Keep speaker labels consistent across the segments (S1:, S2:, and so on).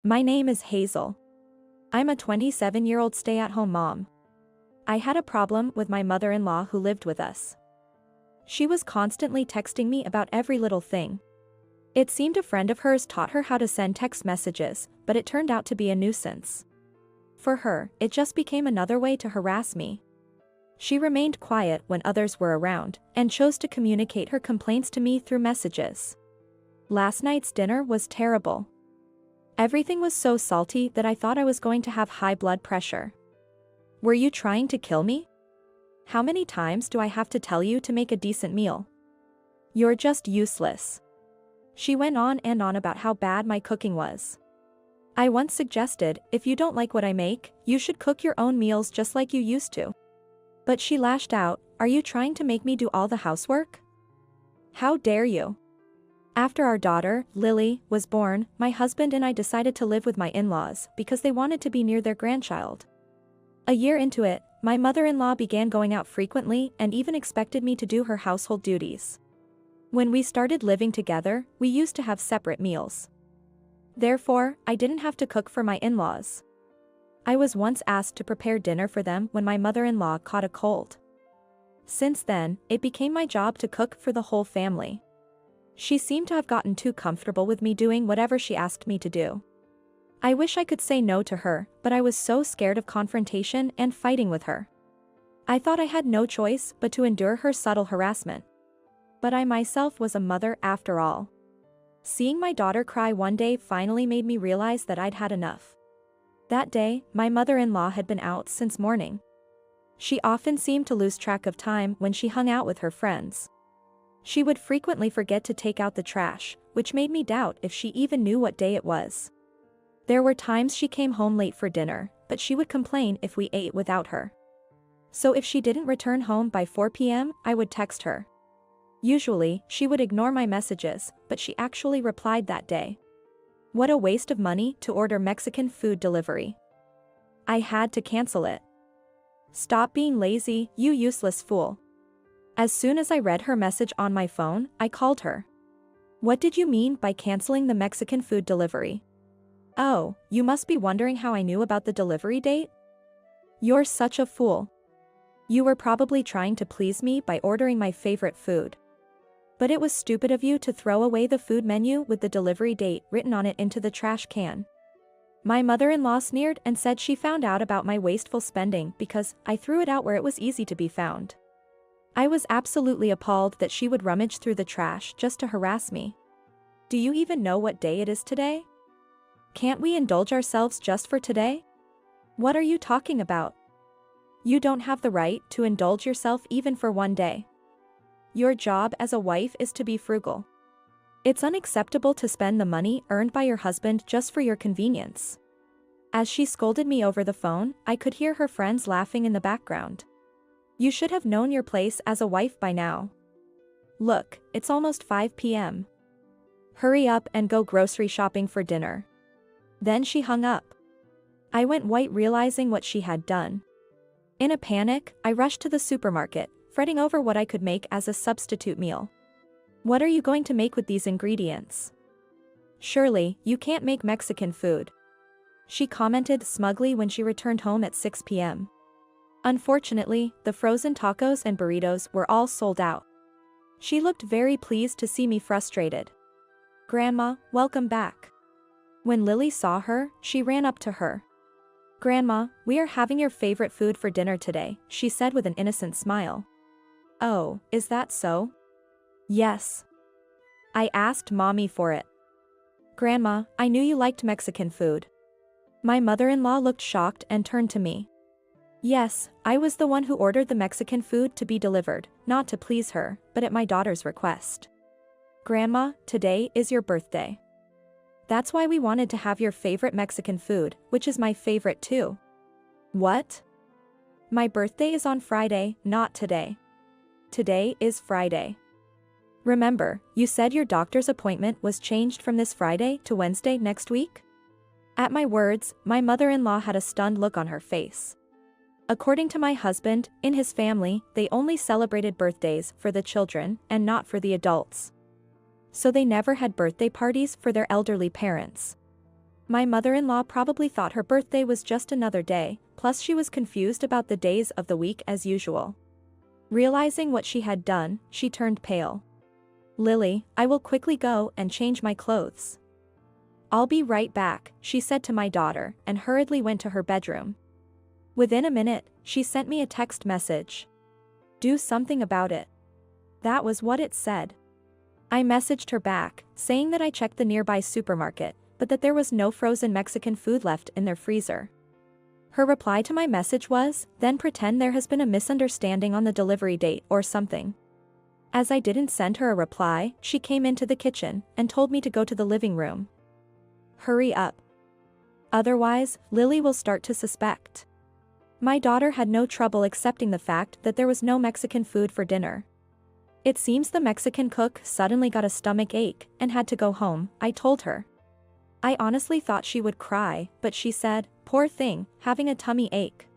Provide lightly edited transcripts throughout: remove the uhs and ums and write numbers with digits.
S1: My name is Hazel. I'm a 27-year-old stay-at-home mom. I had a problem with my mother-in-law who lived with us. She was constantly texting me about every little thing. It seemed a friend of hers taught her how to send text messages, but it turned out to be a nuisance. For her, it just became another way to harass me. She remained quiet when others were around, and chose to communicate her complaints to me through messages. Last night's dinner was terrible. Everything was so salty that I thought I was going to have high blood pressure. Were you trying to kill me? How many times do I have to tell you to make a decent meal? You're just useless. She went on and on about how bad my cooking was. I once suggested, if you don't like what I make, you should cook your own meals just like you used to. But she lashed out, are you trying to make me do all the housework? How dare you? After our daughter, Lily, was born, my husband and I decided to live with my in-laws because they wanted to be near their grandchild. A year into it, my mother-in-law began going out frequently and even expected me to do her household duties. When we started living together, we used to have separate meals. Therefore, I didn't have to cook for my in-laws. I was once asked to prepare dinner for them when my mother-in-law caught a cold. Since then, it became my job to cook for the whole family. She seemed to have gotten too comfortable with me doing whatever she asked me to do. I wish I could say no to her, but I was so scared of confrontation and fighting with her. I thought I had no choice but to endure her subtle harassment. But I myself was a mother after all. Seeing my daughter cry one day finally made me realize that I'd had enough. That day, my mother-in-law had been out since morning. She often seemed to lose track of time when she hung out with her friends. She would frequently forget to take out the trash, which made me doubt if she even knew what day it was. There were times she came home late for dinner, but she would complain if we ate without her. So if she didn't return home by 4 p.m., I would text her. Usually, she would ignore my messages, but she actually replied that day. What a waste of money to order Mexican food delivery. I had to cancel it. Stop being lazy, you useless fool. As soon as I read her message on my phone, I called her. What did you mean by canceling the Mexican food delivery? Oh, you must be wondering how I knew about the delivery date? You're such a fool. You were probably trying to please me by ordering my favorite food. But it was stupid of you to throw away the food menu with the delivery date written on it into the trash can. My mother-in-law sneered and said she found out about my wasteful spending because I threw it out where it was easy to be found. I was absolutely appalled that she would rummage through the trash just to harass me. Do you even know what day it is today? Can't we indulge ourselves just for today? What are you talking about? You don't have the right to indulge yourself even for one day. Your job as a wife is to be frugal. It's unacceptable to spend the money earned by your husband just for your convenience. As she scolded me over the phone, I could hear her friends laughing in the background. You should have known your place as a wife by now. Look, it's almost 5 p.m. Hurry up and go grocery shopping for dinner. Then she hung up. I went white realizing what she had done. In a panic, I rushed to the supermarket, fretting over what I could make as a substitute meal. What are you going to make with these ingredients? Surely, you can't make Mexican food. She commented smugly when she returned home at 6 p.m. Unfortunately, the frozen tacos and burritos were all sold out. She looked very pleased to see me frustrated. Grandma, welcome back. When Lily saw her, she ran up to her. Grandma, we are having your favorite food for dinner today, she said with an innocent smile. Oh, is that so? Yes. I asked Mommy for it. Grandma, I knew you liked Mexican food. My mother-in-law looked shocked and turned to me. Yes, I was the one who ordered the Mexican food to be delivered, not to please her, but at my daughter's request. Grandma, today is your birthday. That's why we wanted to have your favorite Mexican food, which is my favorite too. What? My birthday is on Friday, not today. Today is Friday. Remember, you said your doctor's appointment was changed from this Friday to Wednesday next week? At my words, my mother-in-law had a stunned look on her face. According to my husband, in his family, they only celebrated birthdays for the children and not for the adults. So they never had birthday parties for their elderly parents. My mother-in-law probably thought her birthday was just another day, plus she was confused about the days of the week as usual. Realizing what she had done, she turned pale. "Lily, I will quickly go and change my clothes." "I'll be right back," she said to my daughter, and hurriedly went to her bedroom. Within a minute, she sent me a text message. "Do something about it." That was what it said. I messaged her back, saying that I checked the nearby supermarket, but that there was no frozen Mexican food left in their freezer. Her reply to my message was, "Then pretend there has been a misunderstanding on the delivery date or something." As I didn't send her a reply, she came into the kitchen and told me to go to the living room. "Hurry up. Otherwise, Lily will start to suspect." My daughter had no trouble accepting the fact that there was no Mexican food for dinner. "It seems the Mexican cook suddenly got a stomach ache and had to go home," I told her. I honestly thought she would cry, but she said, "Poor thing, having a tummy ache.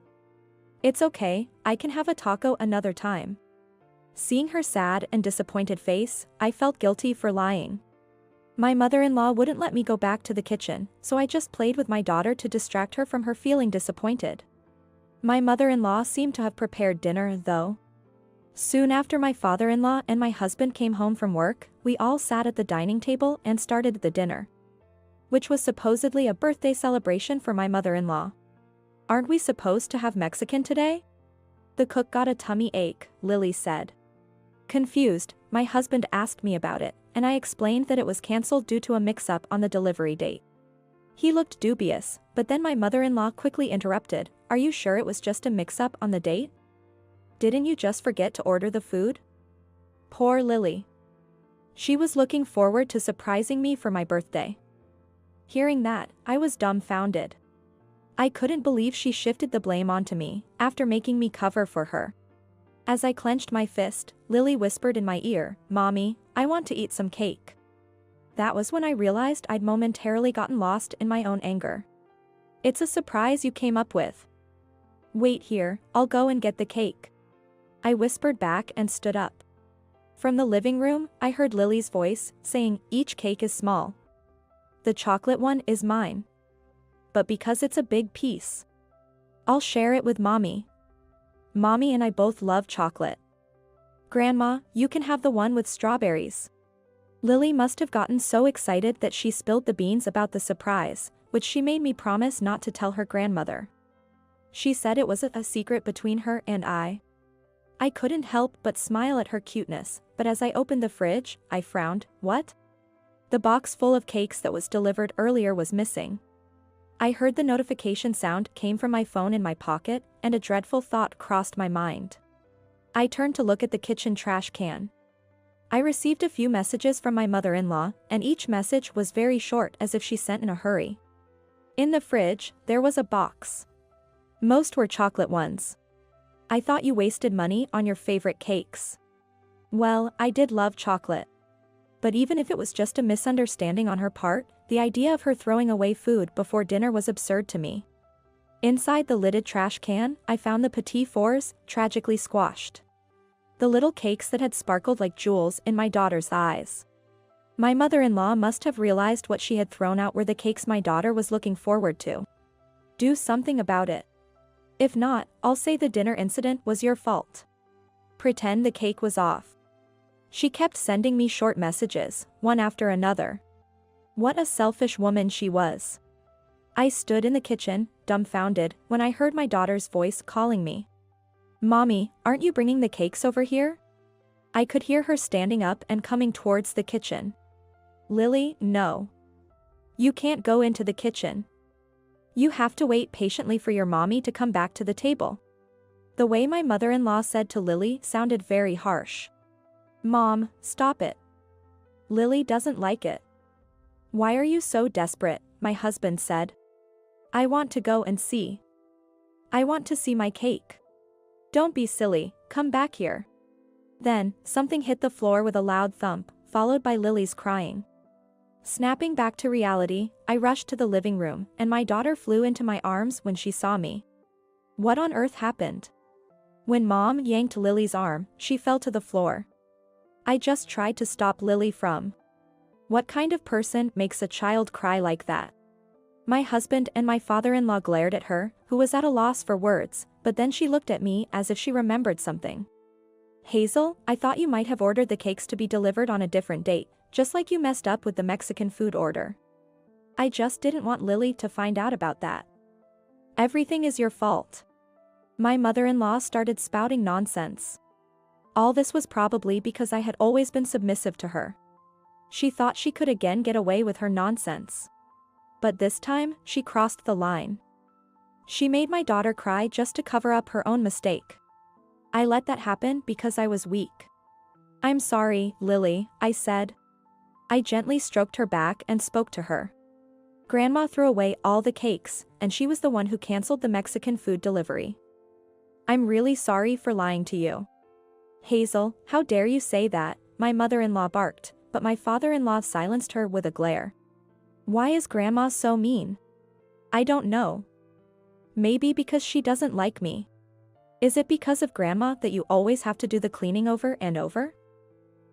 S1: It's okay, I can have a taco another time." Seeing her sad and disappointed face, I felt guilty for lying. My mother-in-law wouldn't let me go back to the kitchen, so I just played with my daughter to distract her from her feeling disappointed. My mother-in-law seemed to have prepared dinner, though. Soon after my father-in-law and my husband came home from work, we all sat at the dining table and started the dinner, which was supposedly a birthday celebration for my mother-in-law. "Aren't we supposed to have Mexican today?" "The cook got a tummy ache," Lily said. Confused, my husband asked me about it, and I explained that it was cancelled due to a mix-up on the delivery date. He looked dubious, but then my mother-in-law quickly interrupted, "Are you sure it was just a mix-up on the date? Didn't you just forget to order the food?" Poor Lily. She was looking forward to surprising me for my birthday. Hearing that, I was dumbfounded. I couldn't believe she shifted the blame onto me, after making me cover for her. As I clenched my fist, Lily whispered in my ear, "Mommy, I want to eat some cake." That was when I realized I'd momentarily gotten lost in my own anger. "It's a surprise you came up with." "Wait here, I'll go and get the cake," I whispered back and stood up. From the living room, I heard Lily's voice, saying, "Each cake is small. The chocolate one is mine. But because it's a big piece, I'll share it with Mommy. Mommy and I both love chocolate." "Grandma, you can have the one with strawberries." Lily must have gotten so excited that she spilled the beans about the surprise, which she made me promise not to tell her grandmother. She said it was a secret between her and I. I couldn't help but smile at her cuteness, but as I opened the fridge, I frowned. What? The box full of cakes that was delivered earlier was missing. I heard the notification sound came from my phone in my pocket, and a dreadful thought crossed my mind. I turned to look at the kitchen trash can. I received a few messages from my mother-in-law, and each message was very short, as if she sent in a hurry. In the fridge, there was a box. Most were chocolate ones. "I thought you wasted money on your favorite cakes." Well, I did love chocolate. But even if it was just a misunderstanding on her part, the idea of her throwing away food before dinner was absurd to me. Inside the lidded trash can, I found the petit fours, tragically squashed. The little cakes that had sparkled like jewels in my daughter's eyes. My mother-in-law must have realized what she had thrown out were the cakes my daughter was looking forward to. "Do something about it. If not, I'll say the dinner incident was your fault. Pretend the cake was off." She kept sending me short messages, one after another. What a selfish woman she was. I stood in the kitchen, dumbfounded, when I heard my daughter's voice calling me. "Mommy, aren't you bringing the cakes over here?" I could hear her standing up and coming towards the kitchen. "Lily, no. You can't go into the kitchen. You have to wait patiently for your mommy to come back to the table." The way my mother-in-law said to Lily sounded very harsh. "Mom, stop it. Lily doesn't like it." "Why are you so desperate?" my husband said. "I want to go and see. I want to see my cake." "Don't be silly, come back here." Then, something hit the floor with a loud thump, followed by Lily's crying. Snapping back to reality, I rushed to the living room, and my daughter flew into my arms when she saw me. What on earth happened? When Mom yanked Lily's arm, she fell to the floor. I just tried to stop Lily from. What kind of person makes a child cry like that? My husband and my father-in-law glared at her, who was at a loss for words, but then she looked at me as if she remembered something. Hazel, I thought you might have ordered the cakes to be delivered on a different date, just like you messed up with the Mexican food order. I just didn't want Lily to find out about that. Everything is your fault. My mother-in-law started spouting nonsense. All this was probably because I had always been submissive to her. She thought she could again get away with her nonsense. But this time, she crossed the line. She made my daughter cry just to cover up her own mistake. I let that happen because I was weak. I'm sorry, Lily, I said. I gently stroked her back and spoke to her. Grandma threw away all the cakes, and she was the one who canceled the Mexican food delivery. I'm really sorry for lying to you. Hazel, how dare you say that, my mother-in-law barked, but my father-in-law silenced her with a glare. Why is Grandma so mean? I don't know. Maybe because she doesn't like me. Is it because of Grandma that you always have to do the cleaning over and over?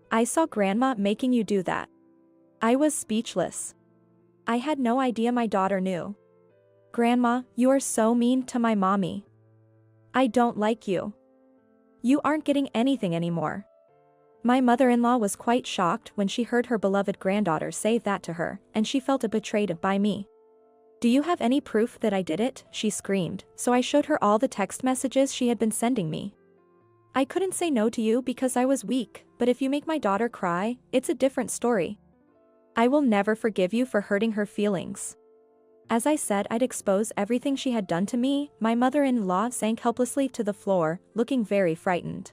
S1: I saw Grandma making you do that. I was speechless. I had no idea my daughter knew. Grandma, you are so mean to my mommy. I don't like you. You aren't getting anything anymore. My mother-in-law was quite shocked when she heard her beloved granddaughter say that to her, and she felt betrayed by me. Do you have any proof that I did it? She screamed, so I showed her all the text messages she had been sending me. I couldn't say no to you because I was weak, but if you make my daughter cry, it's a different story. I will never forgive you for hurting her feelings. As I said I'd expose everything she had done to me, my mother-in-law sank helplessly to the floor, looking very frightened.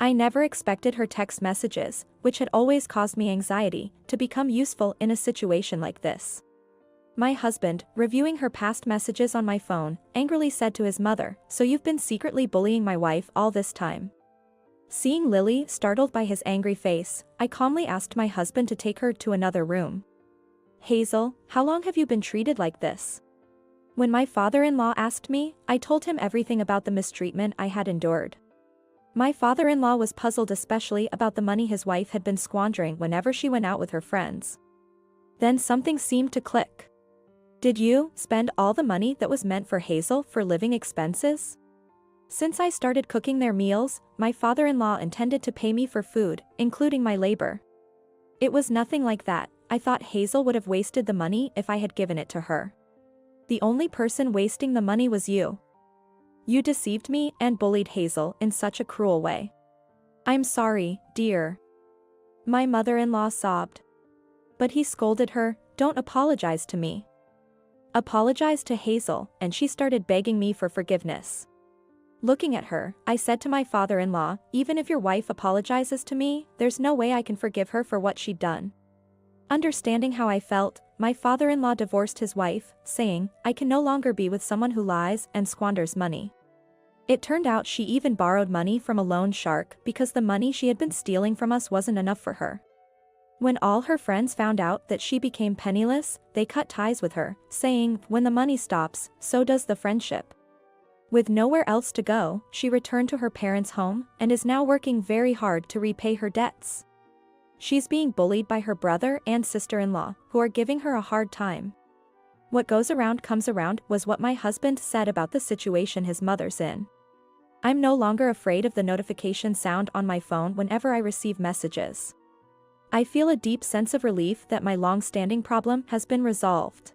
S1: I never expected her text messages, which had always caused me anxiety, to become useful in a situation like this. My husband, reviewing her past messages on my phone, angrily said to his mother, "So you've been secretly bullying my wife all this time?" Seeing Lily startled by his angry face, I calmly asked my husband to take her to another room. Hazel, how long have you been treated like this? When my father-in-law asked me, I told him everything about the mistreatment I had endured. My father-in-law was puzzled especially about the money his wife had been squandering whenever she went out with her friends. Then something seemed to click. Did you spend all the money that was meant for Hazel for living expenses? Since I started cooking their meals, my father-in-law intended to pay me for food, including my labor. It was nothing like that. I thought Hazel would have wasted the money if I had given it to her. The only person wasting the money was you. You deceived me and bullied Hazel in such a cruel way. I'm sorry, dear. My mother-in-law sobbed. But he scolded her, "Don't apologize to me. Apologize to Hazel," and she started begging me for forgiveness. Looking at her, I said to my father-in-law, "Even if your wife apologizes to me, there's no way I can forgive her for what she'd done." Understanding how I felt, my father-in-law divorced his wife, saying, "I can no longer be with someone who lies and squanders money." It turned out she even borrowed money from a loan shark because the money she had been stealing from us wasn't enough for her. When all her friends found out that she became penniless, they cut ties with her, saying, "When the money stops, so does the friendship." With nowhere else to go, she returned to her parents' home and is now working very hard to repay her debts. She's being bullied by her brother and sister-in-law, who are giving her a hard time. What goes around comes around was what my husband said about the situation his mother's in. I'm no longer afraid of the notification sound on my phone whenever I receive messages. I feel a deep sense of relief that my long-standing problem has been resolved.